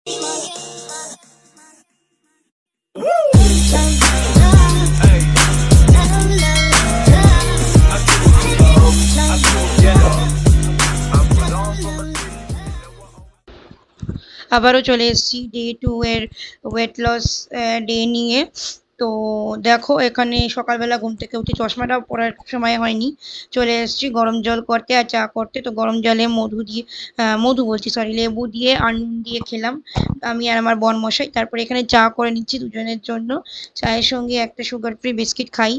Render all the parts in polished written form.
আবারও চলে এসেছি ডে 2 এর ওয়েট লস ডে নিয়ে। তো দেখো এখানে সকালবেলা ঘুম থেকে উঠে চশমাটা পরার সময় হয়নি, চলে এসেছি গরম জল করতে আর চা করতে। তো গরম জলে মধু দিয়ে মধু বলছি সরি লেবু দিয়ে আর নুন দিয়ে খেলাম আমি আর আমার বরমশাই। তারপরে এখানে চা করে নিচ্ছি দুজনের জন্য, চায়ের সঙ্গে একটা সুগার ফ্রি বিস্কিট খাই।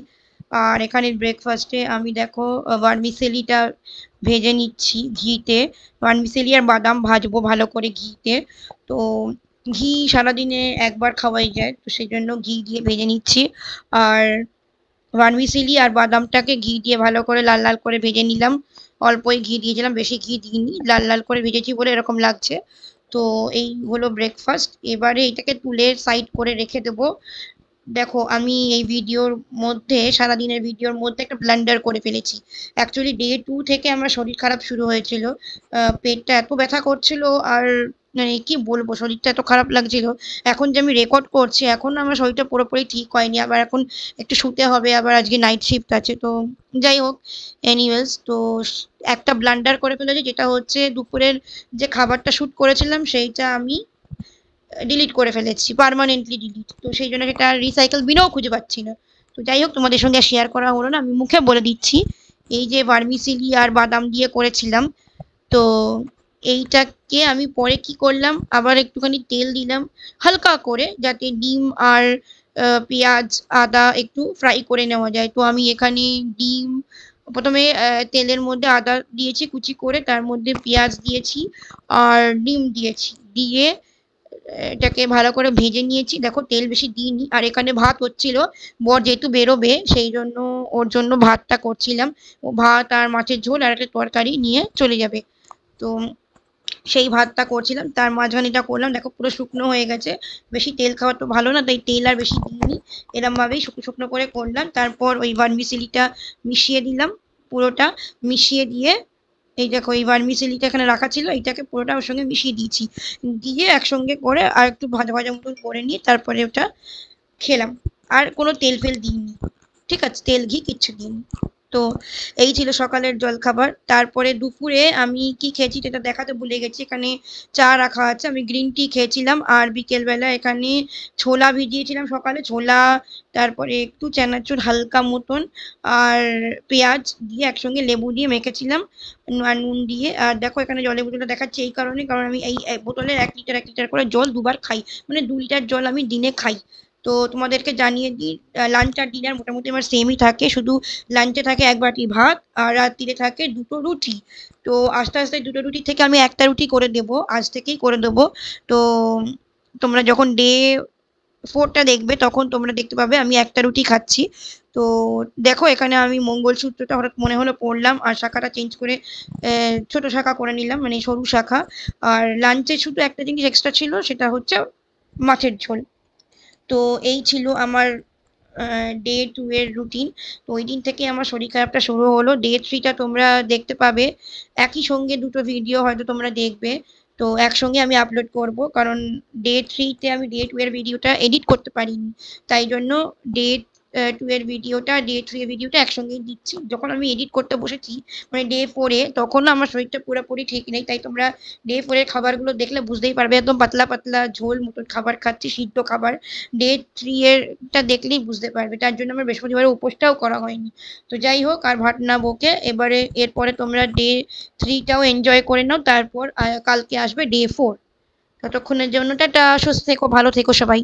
আর এখানে ব্রেকফাস্টে আমি দেখো ভার্মিসেলিটা ভেজে নিচ্ছি ঘিতে। ভার্মিসেলি আর বাদাম ভাজবো ভালো করে ঘিতে। তো ঘি সারাদিনে একবার খাওয়াই যায়, তো সেই জন্য ঘি দিয়ে ভেজে নিচ্ছি। আর ভার্মিসেলি আর বাদামটাকে ঘি দিয়ে ভালো করে লাল লাল করে ভেজে নিলাম। অল্পই ঘি দিয়েছিলাম, বেশি ঘি দিইনি, লাল লাল করে ভেজেছি বলে এরকম লাগছে। তো এই হলো ব্রেকফাস্ট। এবারে এটাকে তুলে সাইড করে রেখে দেবো। দেখো আমি এই ভিডিওর মধ্যে সারাদিনের ভিডিওর মধ্যে একটা ব্লান্ডার করে ফেলেছি। অ্যাকচুয়ালি ডে 2 থেকে আমার শরীর খারাপ শুরু হয়েছিল। পেটটা এত ব্যথা করছিল আর মানে কি বলবো, শরীরটা এত খারাপ লাগছিল। এখন যে আমি রেকর্ড করছি এখন আমার শরীরটা পুরোপুরি ঠিক হয়নি, আবার এখন একটু শুতে হবে, আবার আজকে নাইট শিফট আছে। তো যাই হোক, এনিওয়েজ তো একটা ব্লান্ডার করে ফেলেছি, যেটা হচ্ছে দুপুরের যে খাবারটা শুট করেছিলাম সেইটা আমি ডিলিট করে ফেলেছি, পার্মানেন্টলি ডিলিট। তো সেই জন্য সেটা রিসাইকেল বিনও খুঁজে পাচ্ছি না। তো যাই হোক, তোমাদের সঙ্গে শেয়ার করা হলো না, আমি মুখে বলে দিচ্ছি। এই যে ভার্মিসেলি আর বাদাম দিয়ে করেছিলাম, তো এইটাকে আমি পরে কি করলাম, আবার একটুখানি তেল দিলাম হালকা করে, যাতে ডিম আর পেঁয়াজ আদা একটু ফ্রাই করে নেওয়া যায়। তো আমি এখানে ডিম প্রথমে তেলের মধ্যে আদা দিয়েছি কুচি করে, তার মধ্যে পেঁয়াজ দিয়েছি আর ডিম দিয়েছি, দিয়ে এটাকে ভালো করে ভেজে নিয়েছি। দেখো তেল বেশি দিইনি। আর এখানে ভাত হচ্ছিল, বর যেহেতু বেরোবে সেই জন্য ওর জন্য ভাতটা করছিলাম। ও ভাত আর মাছের ঝোল আর একটা তরকারি নিয়ে চলে যাবে। তো সেই ভাতটা করছিলাম, তার মাঝখানে এটা করলাম। দেখো পুরো শুকনো হয়ে গেছে, বেশি তেল খাওয়া তো ভালো না, তাই তেল আর বেশি দিইনি, এরম ভাবেই শুকনো শুকনো করে করলাম। তারপর ওই ভার্মিসেলিটা মিশিয়ে দিলাম, পুরোটা মিশিয়ে দিয়ে এই দেখো এই ভার্মিসেলিটা এখানে রাখা ছিল, এইটাকে পুরোটা ওর সঙ্গে মিশিয়ে দিয়েছি, দিয়ে একসঙ্গে করে আর একটু ভাজা ভাজা মতন করে নিয়ে তারপরে ওটা খেলাম। আর কোনো তেল ফেল দিইনি, ঠিক আছে, তেল ঘি কিচ্ছু দিইনি। তো এই ছিল সকালের জলখাবার। তারপরে দুপুরে আমি কি খেয়েছি সেটা দেখাতে ভুলে গেছি, এখানে চা রাখা আছে, আমি গ্রিন টি খেয়েছিলাম। আর বিকেলবেলা এখানে ছোলা ভিজিয়েছিলাম সকালে, ছোলা তারপরে একটু চানাচুর হালকা মতন আর পেঁয়াজ দিয়ে একসঙ্গে লেবু দিয়ে মেখেছিলাম আর নুন দিয়ে। আর দেখো এখানে জলের বোতলটা দেখাচ্ছি এই কারণে, কারণ আমি এই বোতলের 1 লিটার করে জল দুবার খাই, মানে 2 লিটার জল আমি দিনে খাই। তো তোমাদেরকে জানিয়ে দিই, লাঞ্চ আর ডিনার মোটামুটি আমার সেমই থাকে, শুধু লাঞ্চে থাকে 1 বাটি ভাত আর রাত্রিরে থাকে 2টো রুটি। তো আস্তে আস্তে 2টো রুটি থেকে আমি একটা রুটি করে দেবো, আজ থেকেই করে দেবো। তো তোমরা যখন ডে 4টা দেখবে তখন তোমরা দেখতে পাবে আমি একটা রুটি খাচ্ছি। তো দেখো এখানে আমি মঙ্গলসূত্রটা হঠাৎ মনে হলো পড়লাম, আর শাখাটা চেঞ্জ করে ছোট শাখা করে নিলাম, মানে সরু শাখা। আর লাঞ্চে শুধু একটা জিনিস এক্সট্রা ছিল, সেটা হচ্ছে মাছের ঝোল। তো এই ছিল আমার ডে 2 এর রুটিন। তো ওই দিন থেকে আমার শরীর খারাপটা শুরু হলো। ডে 3টা তোমরা দেখতে পাবে, একই সঙ্গে দুটো ভিডিও হয়তো তোমরা দেখবে। তো একসঙ্গে আমি আপলোড করব, কারণ ডে 3তে আমি ডে 2 এর ভিডিওটা এডিট করতে পারিনি, তাই জন্য ডে 2 এর ভিডিওটা ডে 3 এর ভিডিওটা একসঙ্গেই দিচ্ছি। যখন আমি এডিট করতে বসেছি মানে ডে 4-এ, তখনও আমার শরীরটা পুরোপুরি ঠিক নেই, তাই তোমরা ডে 4 এর খাবারগুলো দেখলে বুঝতেই পারবে, একদম পাতলা পাতলা ঝোল মতন খাবার খাচ্ছি, সিদ্ধ খাবার। ডে 3 এরটা দেখলেই বুঝতে পারবে, তার জন্য আমার বৃহস্পতিবারে উপোসটাও করা হয়নি। তো যাই হোক, আর ভাট না বকে এবারে এরপরে তোমরা ডে 3টাও এনজয় করে নাও, তারপর কালকে আসবে ডে 4। ততক্ষণের জন্য টাটা, সুস্থ থেকো, ভালো থেকো সবাই।